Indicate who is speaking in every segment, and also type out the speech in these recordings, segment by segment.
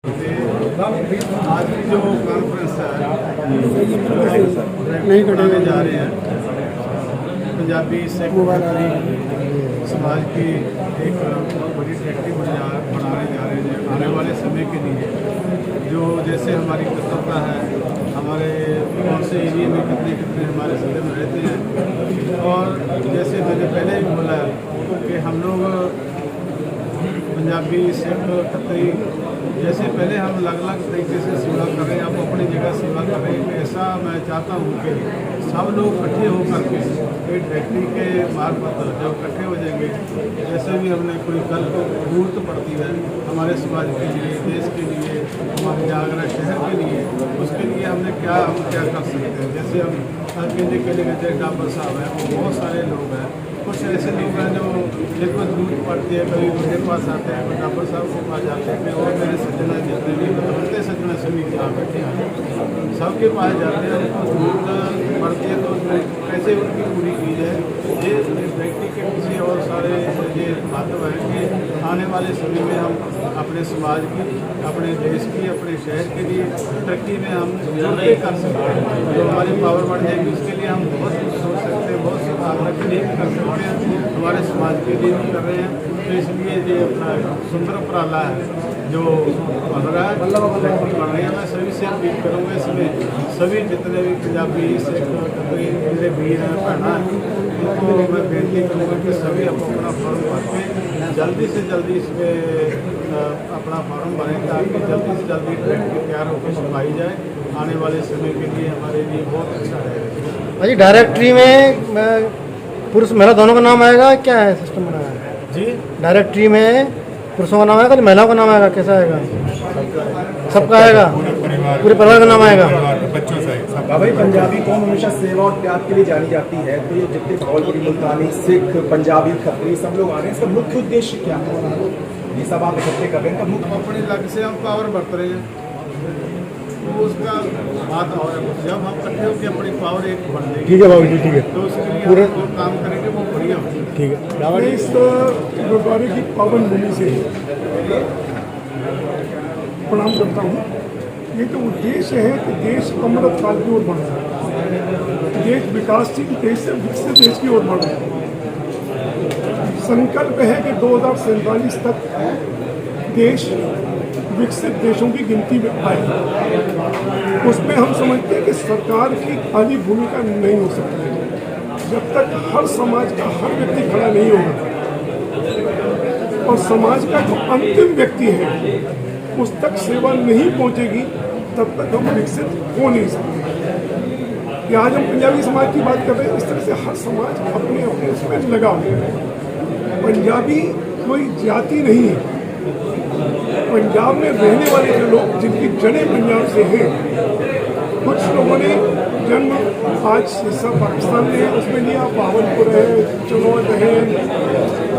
Speaker 1: आज की जो कॉन्फ्रेंस है नहीं करने जा रहे हैं पंजाबी सिख समाज की एक बड़ी फैक्ट्री बनाने जा रहे हैं आने वाले समय के लिए। जो जैसे हमारी कर्तव्यता है, हमारे कौन से एरिया में कितने हमारे जिले में रहते हैं, और जैसे मैंने पहले भी बोला कि हम लोग पंजाबी सिख खत्री जैसे पहले हम अलग अलग तरीके से सेवा कर रहे हैं, आप अपनी जगह सेवा कर रहे हैं। ऐसा मैं चाहता हूँ कि सब लोग इकट्ठे होकर के एक फैक्ट्री के मार्फत जब इकट्ठे हो जाएंगे, जैसे भी हमने कोई कल को जरूरत पड़ती है हमारे समाज के लिए, देश के लिए, हमारे आगरा शहर के लिए, उसके लिए हम क्या कर सकते हैं। जैसे हम केंद्र के लिए जैसे डॉक्टर साहब हैं, वो बहुत सारे लोग हैं, कुछ ऐसे लोग हैं जो जिनको जरूरत पड़ती है, कभी मेरे पास आते हैं, कोई डॉक्टर साहब के पास जाते हैं, और मेरे सज्जना जितने भी बनते सज्जना सभी यहाँ बैठे हैं, सबके पास जाते हैं। उनको जरूरत पड़ती है तो कैसे उनकी पूरी की जाए, ये व्यक्ति के पीछे और सारे ये महत्व है कि आने वाले समय में हम अपने समाज की, अपने देश की, अपने शहर के लिए तरक्की में हम जुड़ते कर सकते हैं। जो हमारी पावर बढ़ जाएगी उसके लिए हम बहुत कुछ सोच सकते हैं, बहुत सी आग्रह के लिए कर सकते हैं, हमारे समाज के लिए भी कर रहे हैं। तो इसलिए ये अपना सुंदर उपराला है जो बन रहा है, फैक्ट्री बन रही है। मैं सभी से अपील करूँगा, इसमें सभी जितने भी पंजाबी सिख मेरे वीर हैं, बहना हैं, उनको मैं बेनती करूँगा कि सभी अपना फॉर्म भर के जल्दी से जल्दी इसमें अपना फॉर्म भरें, ताकि जल्दी से जल्दी फैक्ट्री तैयार होकर छुपाई जाए। आने वाले समय के लिए हमारे लिए बहुत अच्छा रहेगा।
Speaker 2: भाई डायरेक्टरी में पुरुष महिला दोनों का नाम आएगा, क्या है सिस्टम बनाया है
Speaker 1: जी?
Speaker 2: डायरेक्टरी में पुरुषों का नाम आएगा, महिलाओं का नाम आएगा, कैसा आएगा? सबका आएगा, पूरे परिवार का नाम आएगा,
Speaker 3: बच्चों से। भाई पंजाबी कौम हमेशा सेवा और त्याग के लिए जानी जाती है, तो ये जितने भावलपुरी, मुल्तानी, सिख, पंजाबी, खत्री सब लोग आ रहे हैं, इसका मुख्य उद्देश्य क्या है? ये सब आप इकट्ठे कर रहे हैं, मुख्य
Speaker 1: अपने लक्ष्य से हम पावर बरत रहे हैं, तो उसका बात और है। जब हम इकट्ठे होकर अपनी पावर एक बन जाएगी,
Speaker 2: ठीक है बाबू जी, ठीक है,
Speaker 1: तो उसके लिए पूरे काम करेंगे, वो बढ़िया होगी।
Speaker 2: ठीक है।
Speaker 4: मैं इस गुरुद्वारे की पावन भूमि से प्रणाम करता हूँ। ये तो उद्देश्य है कि देश अमृत काल की ओर बढ़ रहा है, देश विकासशील देश से विकसित देश की ओर बढ़ रहा है। संकल्प है कि 2047 तक देश विकसित देशों की गिनती में आए। उसमें हम समझते हैं कि सरकार की खाली भूमिका नहीं हो सकती जब तक हर समाज का हर व्यक्ति खड़ा नहीं होगा, और समाज का जो अंतिम व्यक्ति है उस तक सेवा नहीं पहुंचेगी, तब तक हम विकसित हो नहीं सकते। आज हम पंजाबी समाज की बात कर रहे हैं, इस तरह से हर समाज अपने अपने उसमें लगा हुआ है। पंजाबी कोई जाति नहीं है। पंजाब में रहने वाले जो लोग जिनकी जड़ें पंजाब से हैं, कुछ लोगों ने जन्म आज हिस्सा पाकिस्तान में है, उसमें लिया, बहावलपुर है, चनौद है,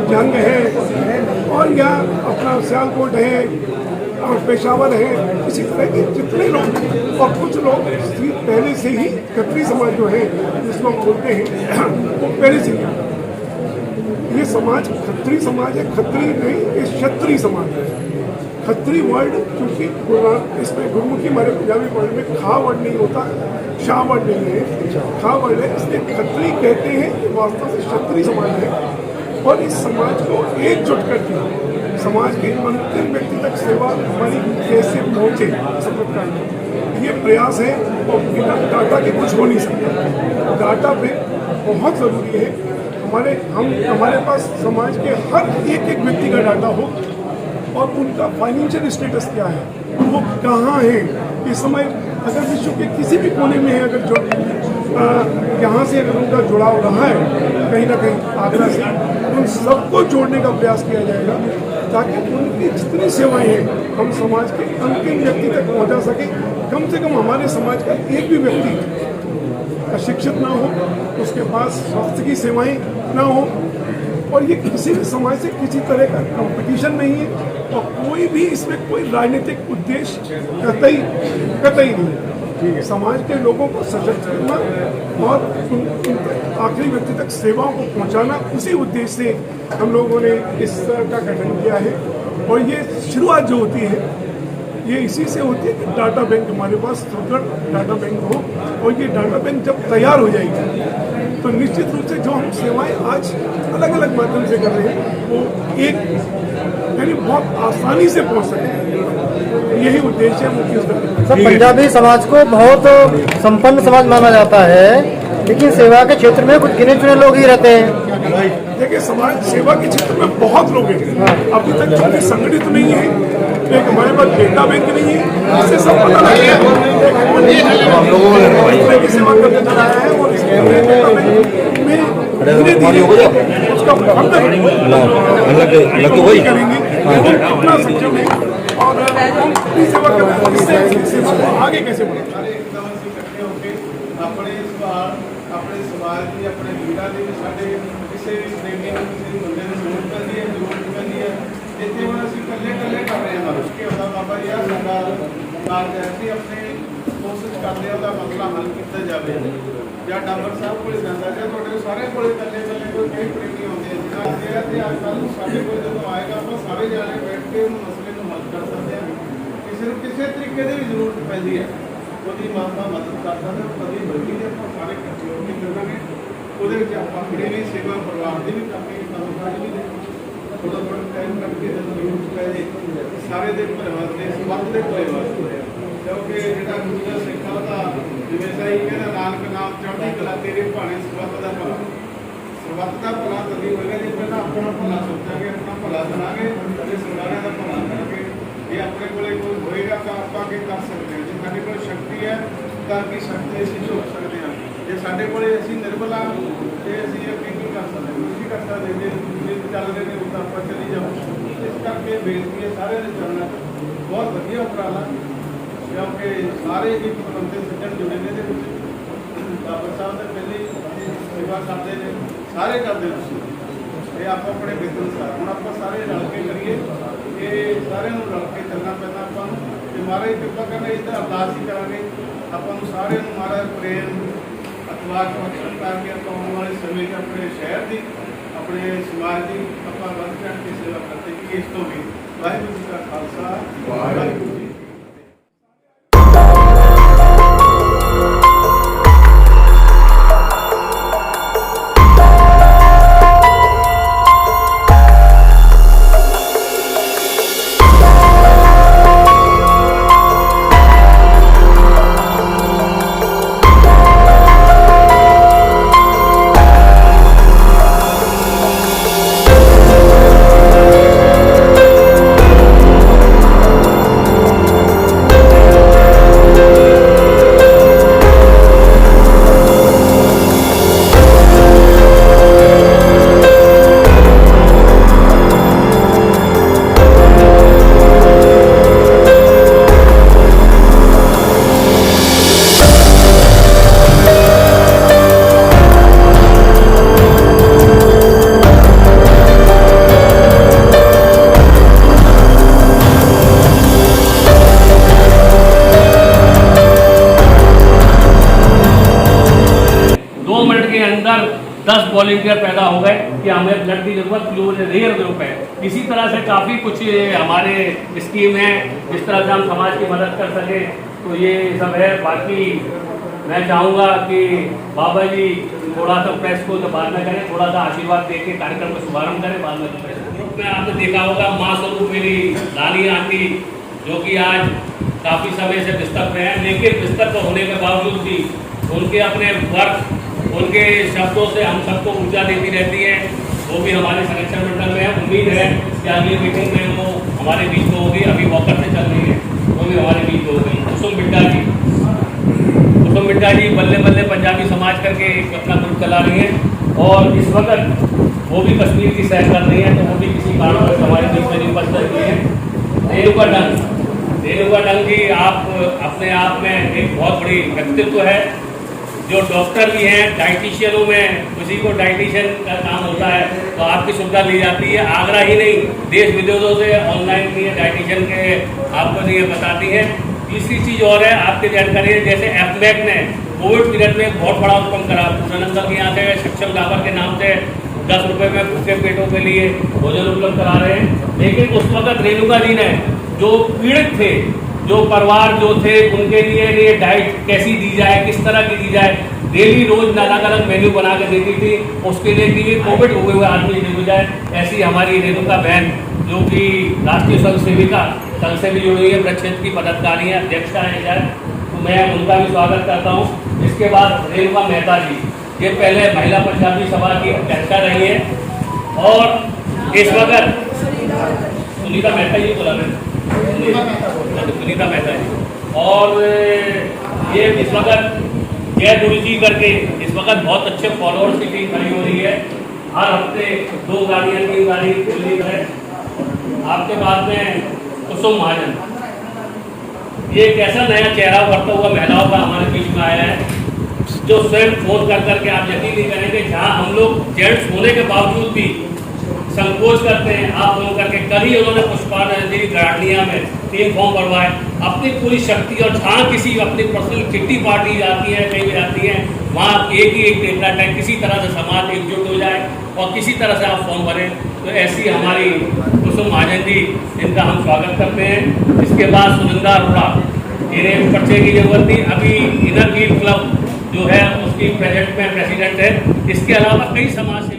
Speaker 4: जंग है, और यहाँ अपना सियालकोट है और पेशावर है। इसी तरह के जितने लोग, और कुछ लोग पहले से ही खत्री समाज जो है जिसको बोलते हैं वो पहले से ही, ये समाज खत्री समाज है। खत्री नहीं, ये क्षत्रिय समाज है। खत्री वर्ड क्योंकि इसमें गुरुमुखी हमारे पंजाबी वर्ड में खा वर्ड नहीं होता, शाह वर्ड नहीं है, खा वर्ड है, इसलिए खत्री कहते हैं। ये वास्तव से क्षत्रिय समाज है, और इस समाज को एकजुट करके समाज के अंतिम व्यक्ति तक सेवा हमारी कैसे पहुँचे, ये प्रयास है। और बिना डाटा के कुछ हो नहीं सकता। डाटा पे बहुत ज़रूरी है। हमारे पास समाज के हर एक व्यक्ति का डाटा हो, और उनका फाइनेंशियल स्टेटस क्या है, वो कहाँ है इस समय। अगर विश्व के किसी भी कोने में है, अगर यहाँ से अगर उनका जुड़ाव रहा है कहीं ना कहीं आगरा से, उन सबको जोड़ने का प्रयास किया जाएगा, ताकि उनकी जितनी सेवाएं हैं हम समाज के अंतिम व्यक्ति तक पहुँचा सकें। कम से कम हमारे समाज का एक भी व्यक्ति अशिक्षित ना हो, उसके पास स्वास्थ्य की सेवाएं ना हो, और ये किसी भी समाज से किसी तरह का कंपटीशन नहीं है, और कोई भी इसमें कोई राजनीतिक उद्देश्य कतई नहीं है। समाज के लोगों को सशक्त करना और आखिरी व्यक्ति तक सेवाओं को पहुंचाना, उसी उद्देश्य से हम लोगों ने इस का गठन किया है। और ये शुरुआत जो होती है ये इसी से होती है कि डाटा बैंक हमारे पास सुदृढ़ डाटा बैंक हो, और ये डाटा बैंक जब तैयार हो जाएगी तो निश्चित रूप से जो हम सेवाएं आज अलग अलग माध्यम से कर रहे हैं वो एक यानी बहुत आसानी से पहुंच सकते हैं। यही उद्देश्य है मुख्य रूप
Speaker 2: सर, पंजाबी समाज को बहुत संपन्न समाज माना जाता है, लेकिन सेवा के क्षेत्र में कुछ गिने चुने लोग ही रहते हैं।
Speaker 4: देखिए, समाज सेवा के क्षेत्र में बहुत लोग हैं, अभी तक चूंकि संगठित नहीं है, एक हमारे पास डेटा बैंक नहीं है, इससे सब पता लग गया की सेवा करने जा रहा है, और इसके डेटा बैंक में उसका करेंगे अपना सक्षम है और अपनी सेवा करना, इससे सेवा को आगे कैसे बढ़ाना।
Speaker 1: ਆਪਣੇ ਸਮਾਜ ਦੀ ਆਪਣੇ ਵੀਰਾਂ ਦੀ ਸਾਡੇ ਕਿਸੇ ਵੀ ਪ੍ਰੇਮੀ ਨੂੰ ਕਿਸੇ ਵੀ ਬੰਦੇ ਨੂੰ ਜ਼ਰੂਰਤ ਪੈਂਦੀ ਹੈ, ਜ਼ਰੂਰਤ ਪੈਂਦੀ ਹੈ। ਇੱਥੇ ਹੁਣ ਅਸੀਂ ਇਕੱਲੇ ਕਰ ਰਹੇ ਹਾਂ ਕਿ ਉਹਦਾ ਬਾਬਾ ਜੀ ਆ ਸਾਡਾ ਕਾਰਜ ਹੈ, ਅਸੀਂ ਆਪਣੇ ਕੋਸ਼ਿਸ਼ ਕਰਦੇ ਹਾਂ ਉਹਦਾ ਮਸਲਾ ਹੱਲ ਕੀਤਾ ਜਾਵੇ। ਜਾਂ ਡਾਕਟਰ ਸਾਹਿਬ ਕੋਲ ਜਾਂਦਾ ਜਾਂ ਤੁਹਾਡੇ ਸਾਰੇ ਕੋਲ ਇਕੱਲੇ ਕੋਈ ਕਈ ਪ੍ਰੇਮੀ ਆਉਂਦੇ ਆ ਜਿਹਨਾਂ ਦੇ ਅੱਜ ਕੱਲ੍ਹ ਨੂੰ ਸਾਡੇ ਕੋਲ ਜਦੋਂ ਆਏਗਾ ਆਪਾਂ ਸਾਰੇ ਜਾਣੇ ਬੈਠ ਕੇ ਉਹ ਮਸਲੇ ਨੂੰ ਹੱਲ ਕਰ ਸਕਦੇ ਹਾਂ। ਕਿਸੇ ਨੂੰ ਕਿਸੇ ਤਰੀਕੇ ਦੀ ਵੀ ਜ਼ਰੂਰਤ ਪੈਂਦੀ ਹੈ, ਉਹਦੀ ਮਾਤਾ ਮਦਦ ਕਰ ਸਕਦੇ ਹਾਂ, ਕਦੀ ਬਲਕਿ ਜੇ ਆਪਾਂ ਸਾਰੇ ਇਕੱਠੇ ਹੋ ਕੇ ਕਰਾਂਗੇ ਉਹਦੇ ਵਿੱਚ ਆਪਾਂ ਕਿਹੜੇ ਵੀ ਸੇਵਾ ਪਰਿਵਾਰ ਦੀ ਵੀ ਕਰਾਂਗੇ, ਕੰਮਕਾਜ ਵੀ ਥੋੜਾ ਥੋੜਾ ਟਾਈਮ ਕਰਕੇ ਜਦੋਂ ਜ਼ਰੂਰਤ ਪੈ ਜੇ ਸਾਰੇ ਦੇ ਪਰਿਵਾਰ ਦੇ ਸਬੰਧ ਦੇ ਭਲੇ ਵਾਸਤੇ, ਕਿਉਂਕਿ ਜਿਹੜਾ ਗੁਰੂ ਦਾ ਸਿੱਖਾਂ ਦਾ ਜਿਵੇਂ ਸਹੀ ਕਹਿੰਦਾ ਨਾਨਕ ਨਾਮ ਚੜ੍ਹਦੀ ਕਲਾ ਤੇਰੇ ਭਾਣੇ ਸਬੰਧ ਦਾ ਭਲਾ, ਸਬੰਧ ਦਾ ਭਲਾ ਤਦੀ ਹੋਏਗਾ ਜੇ ਪਹਿਲਾਂ ਆਪਣਾ ਭਲਾ ਸੋਚਾਂਗੇ, ਆਪਣਾ ਭਲਾ ਕਰਾਂਗੇ ਤੇ ਸਰਕਾਰਾਂ ਦਾ ਭਲਾ ਕਰਾਂਗੇ। ਜੇ ਆਪਣੇ ਕੋਲੇ ਕੋਈ ਹੋਏਗਾ ਤਾਂ ਆਪਾਂ ਕੀ ਕਰ ਸਕਦੇ ਹਾਂ, ਜੇ ਸਾਡੇ ਕੋਲ ਸ਼ਕਤੀ ਹੈ ਤਾਂ ਕੀ ਸ਼ਕਤੀ ਅਸੀਂ ਝੋਕ ਸਕਦੇ ਹਾਂ, ਜੇ ਸਾਡੇ ਕੋਲੇ ਅਸੀਂ ਨਿਰਬਲ ਹਾਂ ਤੇ ਅਸੀਂ ਅੱਗੇ ਕੀ ਕਰ ਸਕਦੇ ਹਾਂ, ਕੁਝ ਕਰ ਸਕਦੇ ਜੇ ਚੱਲ ਰਹੇ ਨੇ ਤਾਂ ਆਪਾਂ ਚਲੀ ਜਾਓ। ਇਸ ਕਰਕੇ ਬੇਨਤੀ ਹੈ ਸਾਰਿਆਂ ਦੇ ਚਰਨਾਂ 'ਚ ਬਹੁਤ ਵਧੀਆ ਉਪਰਾਲਾ, ਕਿਉਂਕਿ ਸਾਰੇ ਹੀ ਬੰਦੇ ਸੱਜਣ ਜੁੜੇ ਨੇ ਇਹਦੇ ਵਿੱਚ। ਬਾਬਾ ਸਾਹਿਬ ਦੇ ਪਹਿਲੇ ਸੇਵਾ ਕਰਦੇ ਨੇ, ਸਾਰੇ ਕਰਦੇ ਤੁਸੀਂ ਇਹ ਆਪਾਂ ਆਪਣੇ ਬਿੱਤ ਅਨੁਸਾਰ ਹੁਣ ਆਪਾਂ ਸਾਰੇ ਰਲ ਕੇ ਕਰੀਏ, ਇਹ ਸਾਰਿਆਂ ਨੂੰ ਰਲ ਕੇ ਚੱਲਣਾ ਪੈਂਦਾ ਆਪਾਂ ਨੂੰ। ਤੇ ਮਹਾਰਾਜ ਕਿਰਪਾ ਕਰਨਾ ਇਸ ਤਰ੍ਹਾਂ ਅਰਦਾਸ ਹੀ ਕਰਾਂਗੇ ਆਪਾਂ ਨੂੰ ਸਾਰਿਆਂ ਨੂੰ ਮਹਾਰਾਜ ਪ੍ਰੇਮ ਅਤਵਾਕ ਬਖਸ਼ਣ ਕਰਕੇ ਆਪਾਂ ਆਉਣ ਵਾਲੇ ਸਮੇਂ 'ਚ ਆਪਣੇ ਸ਼ਹਿਰ ਦੀ ਆਪਣੇ ਸਮਾਜ ਦੀ ਆਪਾਂ ਵੱਧ ਚੜ੍ਹ ਕੇ ਸੇਵਾ ਕਰਦੇ ਕਿ ਇਸ ਤੋਂ ਵੀ। ਵਾਹਿਗੁਰੂ ਜੀ ਕਾ ਖਾਲਸਾ, ਵਾਹਿਗੁਰੂ ਜੀ।
Speaker 5: अंदर 10 वॉलंटियर पैदा हो गए कि हमें ब्लड की जरूरत रेयर ग्रुप है। इसी तरह से काफ़ी कुछ हमारे स्कीम है जिस तरह से हम समाज की मदद कर सकें, तो ये सब है। बाकी मैं चाहूँगा कि बाबा जी थोड़ा सा प्रेस को तो बाद में करें, थोड़ा सा आशीर्वाद दे के कार्यक्रम का शुभारंभ करें, बाद में प्रेस ग्रुप में आपने देखा होगा माँ स्वरूप मेरी लाली आंटी जो कि आज काफ़ी समय से बिस्तर पे हैं, लेकिन बिस्तर पर होने के बावजूद भी उनके अपने वर्क उनके शब्दों से हम सबको ऊर्जा देती रहती है। वो भी हमारे संरक्षण मंडल में है। उम्मीद है कि अगली मीटिंग में वो हमारे बीच में होगी। अभी वॉकर से चल रही है, वो भी हमारे बीच में होगी। कुसुम बिड्डा जी बल्ले बल्ले पंजाबी समाज करके एक अपना ग्रुप चला रही हैं और इस वक्त वो भी कश्मीर की सैर कर रही हैं, तो वो भी किसी कारणवश हमारे बीच में नहीं उपस्थित रही है। रेणुका डंग जी आप अपने आप में एक बहुत बड़ी व्यक्तित्व है, जो डॉक्टर भी हैं, डाइटिशियनों में उसी को डाइटिशियन का काम होता है, तो आपकी सुविधा ली जाती है। आगरा ही नहीं, देश विदेशों से ऑनलाइन भी डाइटिशियन के आपको ये बताती है। तीसरी चीज़ और है, आपकी जानकारी है, जैसे एफमैक ने कोविड पीरियड में एक बहुत बड़ा उपक्रम करा, पूर्णानंद के यहाँ से सक्षम डाबर के नाम से 10 रुपये में भूखे पेटों के लिए भोजन उपलब्ध करा रहे हैं। लेकिन उस वक्त रेणुका जी ने जो पीड़ित थे, जो परिवार जो थे उनके लिए डाइट कैसी दी जाए, किस तरह की दी जाए, डेली रोज अलग अलग मेन्यू बना के देती थी। उसके लिए कि कोविड हुए आदमी नहीं हो जाए, ऐसी हमारी रेणुका बहन जो कि राष्ट्रीय संघ सेविका संघ से भी जुड़ी है, प्रक्षेत्र की पदाधिकारी है, अध्यक्षा है इधर, तो मैं उनका भी स्वागत करता हूँ। इसके बाद रेणुका मेहता जी, ये पहले महिला पंजाबी सभा की अध्यक्षा रही है और इस वक्त सुनीता मेहता जी बोला सुनीता मेहता जी, और ये इस वक्त जय गुरु जी करके इस वक्त बहुत अच्छे फॉलोअर्स की टीम खड़ी हो रही है। हर हफ्ते 2 गाड़ियाँ 3 गाड़ी खुली है। आपके बाद में कुसुम महाजन, ये एक ऐसा नया चेहरा बढ़ता हुआ महिलाओं का हमारे बीच में आया है, जो स्वयं फोन कर करके आप यकीन नहीं करेंगे, जहाँ हम लोग जेंट्स होने के बावजूद भी संकोच करते हैं, आप फोन करके कल ही उन्होंने पुष्पांजलि गराडिया में 3 फॉर्म भरवाए, अपनी पूरी शक्ति, और जहाँ किसी अपनी पर्सनल किट्टी पार्टी जाती है, कहीं भी जाती है, वहाँ एक ही एक डेटा है, किसी तरह से समाज एकजुट हो जाए और किसी तरह से आप फॉर्म भरें। तो ऐसी हमारी कुसुम महाजन जी, इनका हम स्वागत करते हैं। इसके बाद सुनंदा अरोड़ा, इन्हें परिचय की जरूरत नहीं, अभी इनर व्हील क्लब जो है उसकी प्रेजेंट में प्रेसिडेंट है। इसके अलावा कई समाज से